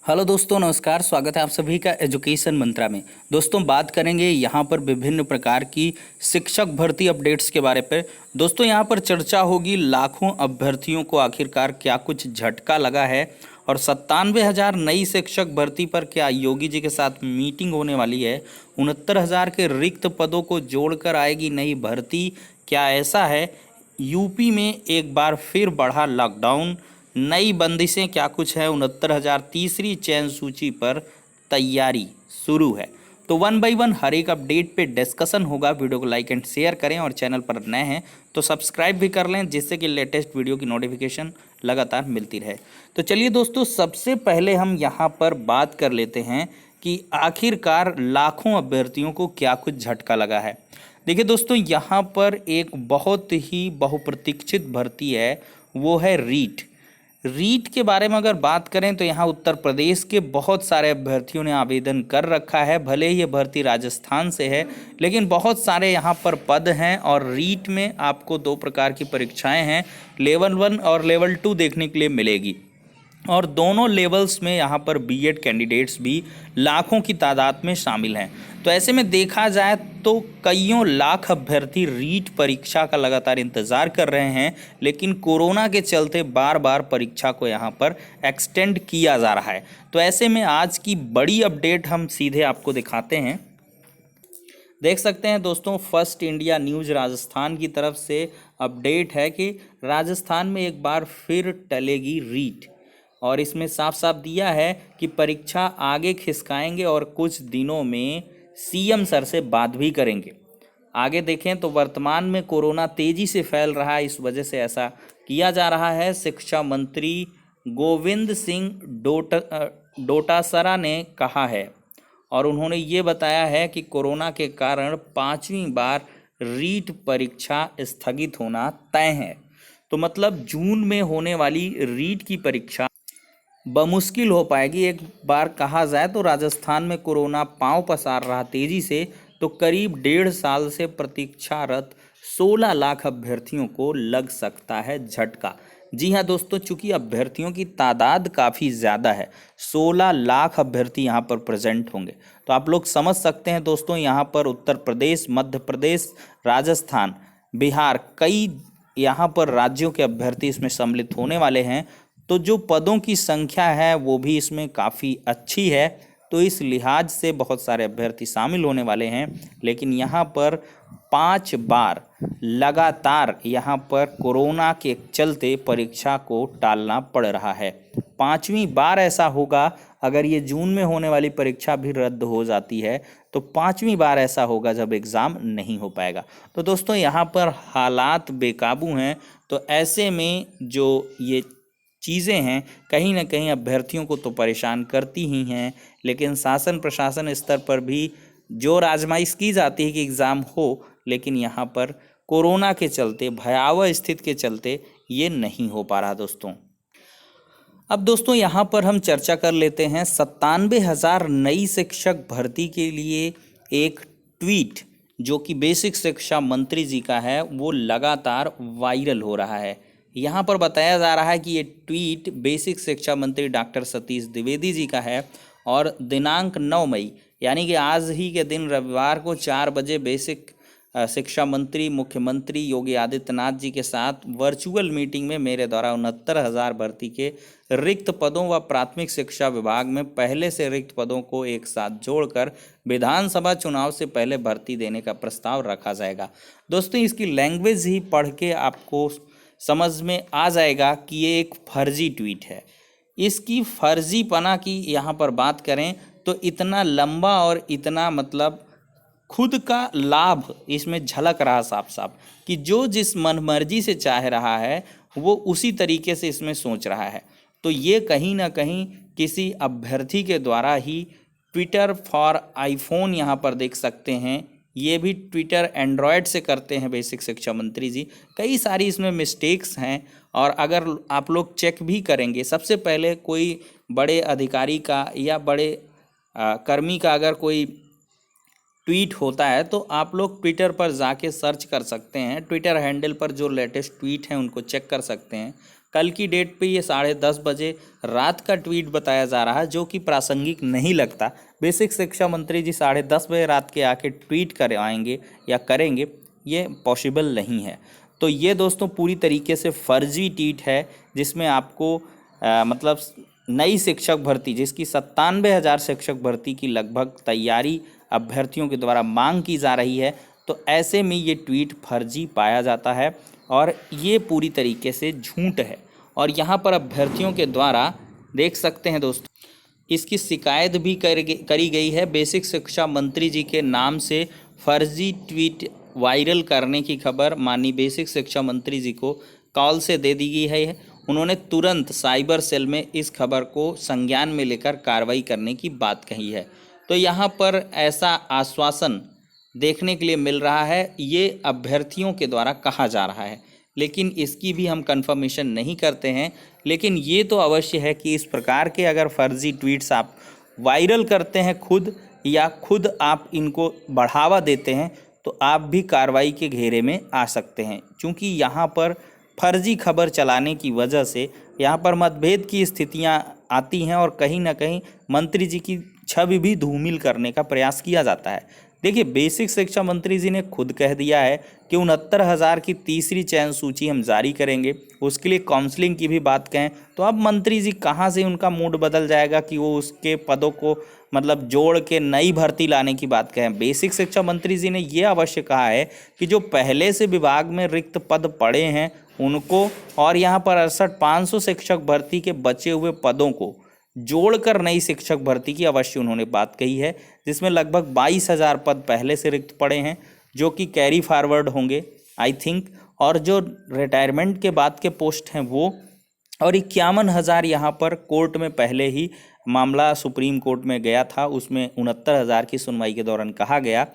Hello दोस्तों, नमस्कार। स्वागत है आप सभी का एजुकेशन मंत्रा में। दोस्तों, बात करेंगे यहाँ पर विभिन्न प्रकार की शिक्षक भर्ती अपडेट्स के बारे पर। दोस्तों, यहाँ पर चर्चा होगी लाखों अभ्यर्थियों को आखिरकार क्या कुछ झटका लगा है और 97,000 नई शिक्षक भर्ती पर क्या योगी जी के साथ मीटिंग होने वाली है। 69,000 के रिक्त पदों को जोड़कर आएगी नई भर्ती, क्या ऐसा है। यूपी में एक बार फिर बढ़ा लॉकडाउन, नई बंदिशें क्या कुछ है। 69,000 तीसरी चयन सूची पर तैयारी शुरू है। तो वन बाय वन हर एक अपडेट पे डिस्कशन होगा। वीडियो को लाइक एंड शेयर करें और चैनल पर नए हैं तो सब्सक्राइब भी कर लें, जिससे कि लेटेस्ट वीडियो की नोटिफिकेशन लगातार मिलती रहे। तो चलिए दोस्तों, सबसे पहले हम यहाँ पर बात कर लेते हैं कि आखिरकार लाखों अभ्यर्थियों को क्या कुछ झटका लगा है। देखिए दोस्तों, यहाँ पर एक बहुत ही बहुप्रतीक्षित भर्ती है, वो है रीट। रीट के बारे में अगर बात करें तो यहाँ उत्तर प्रदेश के बहुत सारे अभ्यर्थियों ने आवेदन कर रखा है। भले ही ये भर्ती राजस्थान से है, लेकिन बहुत सारे यहाँ पर पद हैं और रीट में आपको दो प्रकार की परीक्षाएं हैं, लेवल 1 और लेवल 2 देखने के लिए मिलेगी। और दोनों लेवल्स में यहाँ पर बीएड कैंडिडेट्स भी लाखों की तादाद में शामिल हैं। तो ऐसे में देखा जाए तो कईयों लाख अभ्यर्थी रीट परीक्षा का लगातार इंतज़ार कर रहे हैं, लेकिन कोरोना के चलते बार बार परीक्षा को यहाँ पर एक्सटेंड किया जा रहा है। तो ऐसे में आज की बड़ी अपडेट हम सीधे आपको दिखाते हैं। देख सकते हैं दोस्तों, फर्स्ट इंडिया न्यूज़ राजस्थान की तरफ से अपडेट है कि राजस्थान में एक बार फिर टलेगी रीट, और इसमें साफ साफ दिया है कि परीक्षा आगे खिसकाएंगे और कुछ दिनों में सीएम सर से बात भी करेंगे। आगे देखें तो वर्तमान में कोरोना तेजी से फैल रहा है, इस वजह से ऐसा किया जा रहा है। शिक्षा मंत्री गोविंद सिंह डोटासरा ने कहा है, और उन्होंने ये बताया है कि कोरोना के कारण 5वीं बार रीट परीक्षा स्थगित होना तय है। तो मतलब जून में होने वाली रीट की परीक्षा बमुश्किल हो पाएगी। एक बार कहा जाए तो राजस्थान में कोरोना पांव पसार रहा तेजी से, तो करीब 1.5 साल से प्रतीक्षारत 16 लाख अभ्यर्थियों को लग सकता है झटका। जी हाँ दोस्तों, चूंकि अभ्यर्थियों की तादाद काफ़ी ज़्यादा है, 16 लाख अभ्यर्थी यहाँ पर प्रेजेंट होंगे, तो आप लोग समझ सकते हैं दोस्तों, यहाँ पर उत्तर प्रदेश, मध्य प्रदेश, राजस्थान, बिहार, कई यहाँ पर राज्यों के अभ्यर्थी इसमें सम्मिलित होने वाले हैं। तो जो पदों की संख्या है वो भी इसमें काफ़ी अच्छी है, तो इस लिहाज से बहुत सारे अभ्यर्थी शामिल होने वाले हैं। लेकिन यहाँ पर 5 बार लगातार यहाँ पर कोरोना के चलते परीक्षा को टालना पड़ रहा है। 5वीं बार ऐसा होगा, अगर ये जून में होने वाली परीक्षा भी रद्द हो जाती है तो 5वीं बार ऐसा होगा जब एग्ज़ाम नहीं हो पाएगा। तो दोस्तों, यहाँ पर हालात बेकाबू हैं। तो ऐसे में जो ये चीज़ें हैं कहीं ना कहीं अभ्यर्थियों को तो परेशान करती ही हैं, लेकिन शासन प्रशासन स्तर पर भी जोर आजमाइश की जाती है कि एग्ज़ाम हो, लेकिन यहाँ पर कोरोना के चलते, भयावह स्थिति के चलते ये नहीं हो पा रहा दोस्तों। अब दोस्तों, यहाँ पर हम चर्चा कर लेते हैं 97,000 नई शिक्षक भर्ती के लिए एक ट्वीट जो कि बेसिक शिक्षा मंत्री जी का है, वो लगातार वायरल हो रहा है। यहाँ पर बताया जा रहा है कि ये ट्वीट बेसिक शिक्षा मंत्री डॉक्टर सतीश द्विवेदी जी का है, और दिनांक 9 मई यानी कि आज ही के दिन रविवार को 4 बजे बेसिक शिक्षा मंत्री मुख्यमंत्री योगी आदित्यनाथ जी के साथ वर्चुअल मीटिंग में मेरे द्वारा 69,000 भर्ती के रिक्त पदों व प्राथमिक शिक्षा विभाग में पहले से रिक्त पदों को एक साथ जोड़कर विधानसभा चुनाव से पहले भर्ती देने का प्रस्ताव रखा जाएगा। दोस्तों, इसकी लैंग्वेज ही पढ़ के आपको समझ में आ जाएगा कि ये एक फर्जी ट्वीट है। इसकी फर्जीपना की यहाँ पर बात करें तो इतना लंबा और इतना मतलब खुद का लाभ इसमें झलक रहा साफ साफ, कि जो जिस मनमर्जी से चाह रहा है वो उसी तरीके से इसमें सोच रहा है। तो ये कहीं ना कहीं किसी अभ्यर्थी के द्वारा ही ट्विटर फॉर आईफोन यहाँ पर देख सकते हैं, ये भी ट्विटर एंड्रॉयड से करते हैं बेसिक शिक्षा मंत्री जी। कई सारी इसमें मिस्टेक्स हैं, और अगर आप लोग चेक भी करेंगे, सबसे पहले कोई बड़े अधिकारी का या बड़े कर्मी का अगर कोई ट्वीट होता है तो आप लोग ट्विटर पर जाके सर्च कर सकते हैं, ट्विटर हैंडल पर जो लेटेस्ट ट्वीट हैं उनको चेक कर सकते हैं। कल की डेट पे ये 10:30 बजे रात का ट्वीट बताया जा रहा है, जो कि प्रासंगिक नहीं लगता। बेसिक शिक्षा मंत्री जी 10:30 बजे रात के आके ट्वीट कर आएंगे या करेंगे, ये पॉसिबल नहीं है। तो ये दोस्तों पूरी तरीके से फर्जी ट्वीट है, जिसमें आपको मतलब नई शिक्षक भर्ती, जिसकी 97,000 शिक्षक भर्ती की लगभग तैयारी अभ्यर्थियों के द्वारा मांग की जा रही है, तो ऐसे में ये ट्वीट फर्जी पाया जाता है और ये पूरी तरीके से झूठ है। और यहाँ पर अभ्यर्थियों के द्वारा देख सकते हैं दोस्तों, इसकी शिकायत भी करी गई है। बेसिक शिक्षा मंत्री जी के नाम से फर्जी ट्वीट वायरल करने की खबर माननीय बेसिक शिक्षा मंत्री जी को कॉल से दे दी गई है। उन्होंने तुरंत साइबर सेल में इस खबर को संज्ञान में लेकर कार्रवाई करने की बात कही है। तो यहाँ पर ऐसा आश्वासन देखने के लिए मिल रहा है, ये अभ्यर्थियों के द्वारा कहा जा रहा है, लेकिन इसकी भी हम कंफर्मेशन नहीं करते हैं। लेकिन ये तो अवश्य है कि इस प्रकार के अगर फर्जी ट्वीट्स आप वायरल करते हैं खुद, या खुद आप इनको बढ़ावा देते हैं, तो आप भी कार्रवाई के घेरे में आ सकते हैं। क्योंकि यहाँ पर फर्जी खबर चलाने की वजह से यहाँ पर मतभेद की स्थितियाँ आती हैं और कहीं ना कहीं मंत्री जी की छवि भी धूमिल करने का प्रयास किया जाता है। देखिए, बेसिक शिक्षा मंत्री जी ने खुद कह दिया है कि 69,000 की तीसरी चयन सूची हम जारी करेंगे, उसके लिए काउंसलिंग की भी बात कहें तो अब मंत्री जी कहाँ से उनका मूड बदल जाएगा कि वो उसके पदों को मतलब जोड़ के नई भर्ती लाने की बात कहें। बेसिक शिक्षा मंत्री जी ने ये अवश्य कहा है कि जो पहले से विभाग में रिक्त पद पड़े हैं उनको, और यहाँ पर 68,500 शिक्षक भर्ती के बचे हुए पदों को जोड़कर नई शिक्षक भर्ती की अवश्य उन्होंने बात कही है, जिसमें लगभग 22,000 पद पहले से रिक्त पड़े हैं जो कि कैरी फॉरवर्ड होंगे आई थिंक, और जो रिटायरमेंट के बाद के पोस्ट हैं वो, और 51,000 यहाँ पर कोर्ट में पहले ही मामला सुप्रीम कोर्ट में गया था, उसमें 69,000 की सुनवाई के दौरान कहा गया।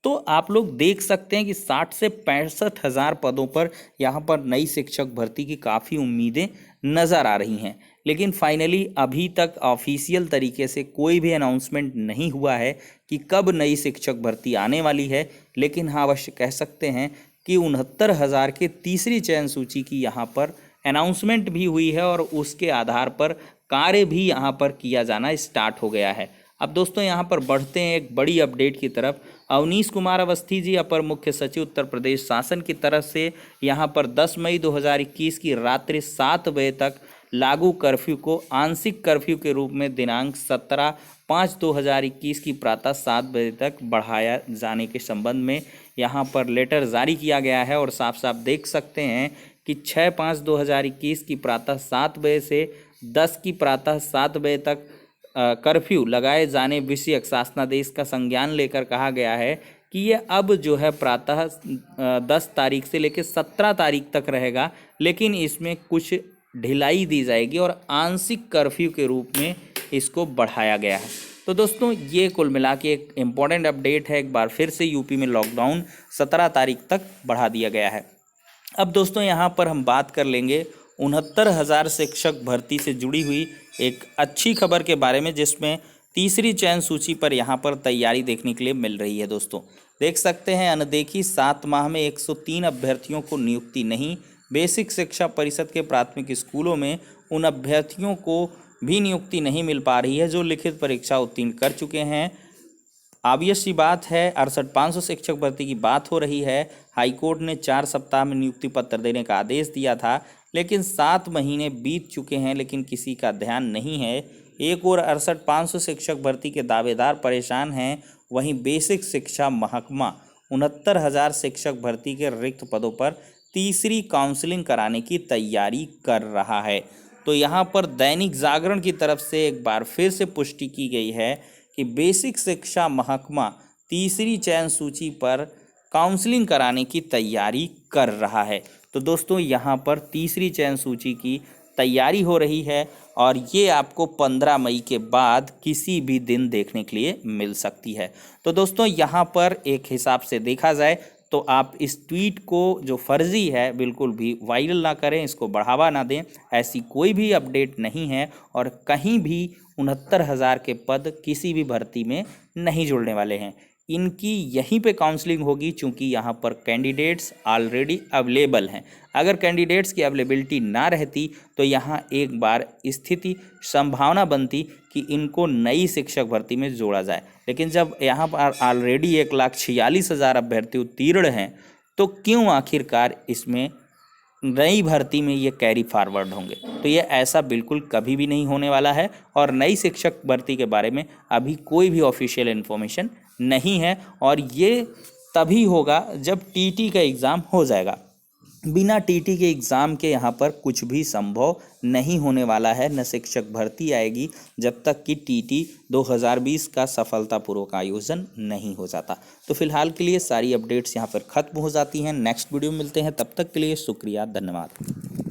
तो आप लोग देख सकते हैं कि 60 से 65,000 पदों पर यहाँ पर नई शिक्षक भर्ती की काफ़ी उम्मीदें नज़र आ रही हैं। लेकिन फाइनली अभी तक ऑफिशियल तरीके से कोई भी अनाउंसमेंट नहीं हुआ है कि कब नई शिक्षक भर्ती आने वाली है। लेकिन हाँ, अवश्य कह सकते हैं कि 69,000 के तीसरी चयन सूची की यहाँ पर अनाउंसमेंट भी हुई है और उसके आधार पर कार्य भी यहाँ पर किया जाना स्टार्ट हो गया है। अब दोस्तों यहाँ पर बढ़ते हैं एक बड़ी अपडेट की तरफ। अवनीश कुमार अवस्थी जी, अपर मुख्य सचिव उत्तर प्रदेश शासन की तरफ से यहाँ पर 10 मई 2021 की रात्रि 7 बजे तक लागू कर्फ्यू को आंशिक कर्फ्यू के रूप में दिनांक 17/5/2021 की प्रातः 7 बजे तक बढ़ाया जाने के संबंध में यहाँ पर लेटर जारी किया गया है। और साफ साफ देख सकते हैं कि 6/5/2021 की प्रातः 7 बजे से 10 की प्रातः 7 बजे तक कर्फ्यू लगाए जाने विषयक शासनादेश का संज्ञान लेकर कहा गया है कि ये अब जो है प्रातः 10 तारीख से लेकर 17 तारीख तक रहेगा, लेकिन इसमें कुछ ढिलाई दी जाएगी और आंशिक कर्फ्यू के रूप में इसको बढ़ाया गया है। तो दोस्तों ये कुल मिला के एक इम्पॉर्टेंट अपडेट है। एक बार फिर से यूपी में लॉकडाउन 17 तारीख तक बढ़ा दिया गया है। अब दोस्तों यहाँ पर हम बात कर लेंगे 69,000 शिक्षक भर्ती से जुड़ी हुई एक अच्छी खबर के बारे में, जिसमें तीसरी चयन सूची पर यहाँ पर तैयारी देखने के लिए मिल रही है। दोस्तों देख सकते हैं, अनदेखी 7 माह में 103 अभ्यर्थियों को नियुक्ति नहीं। बेसिक शिक्षा परिषद के प्राथमिक स्कूलों में उन अभ्यर्थियों को भी नियुक्ति नहीं मिल पा रही है जो लिखित परीक्षा उत्तीर्ण कर चुके हैं। ऑब्वियस सी बात है, 68,500 शिक्षक भर्ती की बात हो रही है। हाईकोर्ट ने 4 सप्ताह में नियुक्ति पत्र देने का आदेश दिया था, लेकिन 7 महीने बीत चुके हैं, लेकिन किसी का ध्यान नहीं है। एक और 68,500 शिक्षक भर्ती के दावेदार परेशान हैं, वहीं बेसिक शिक्षा महकमा 69,000 शिक्षक भर्ती के रिक्त पदों पर तीसरी काउंसलिंग कराने की तैयारी कर रहा है। तो यहाँ पर दैनिक जागरण की तरफ से एक बार फिर से पुष्टि की गई है कि बेसिक शिक्षा महकमा तीसरी चयन सूची पर काउंसलिंग कराने की तैयारी कर रहा है। तो दोस्तों यहाँ पर तीसरी चयन सूची की तैयारी हो रही है और ये आपको 15 मई के बाद किसी भी दिन देखने के लिए मिल सकती है। तो दोस्तों यहाँ पर एक हिसाब से देखा जाए तो आप इस ट्वीट को जो फर्जी है बिल्कुल भी वायरल ना करें, इसको बढ़ावा ना दें। ऐसी कोई भी अपडेट नहीं है और कहीं भी 69,000 के पद किसी भी भर्ती में नहीं जुड़ने वाले हैं। इनकी यहीं पे काउंसलिंग होगी, चूंकि यहाँ पर कैंडिडेट्स ऑलरेडी अवेलेबल हैं। अगर कैंडिडेट्स की अवेलेबिलिटी ना रहती तो यहाँ एक बार स्थिति संभावना बनती कि इनको नई शिक्षक भर्ती में जोड़ा जाए, लेकिन जब यहाँ पर ऑलरेडी 1,46,000 अभ्यर्थी उत्तीर्ण हैं तो क्यों आखिरकार इसमें नई भर्ती में ये कैरी फॉरवर्ड होंगे। तो ये ऐसा बिल्कुल कभी भी नहीं होने वाला है, और नई शिक्षक भर्ती के बारे में अभी कोई भी ऑफिशियल इन्फॉर्मेशन नहीं है, और ये तभी होगा जब टीटी का एग्ज़ाम हो जाएगा। बिना टीटी के एग्ज़ाम के यहाँ पर कुछ भी संभव नहीं होने वाला है, न शिक्षक भर्ती आएगी जब तक कि टीटी 2020 का सफलतापूर्वक आयोजन नहीं हो जाता। तो फिलहाल के लिए सारी अपडेट्स यहाँ पर ख़त्म हो जाती हैं। नेक्स्ट वीडियो में मिलते हैं, तब तक के लिए शुक्रिया, धन्यवाद।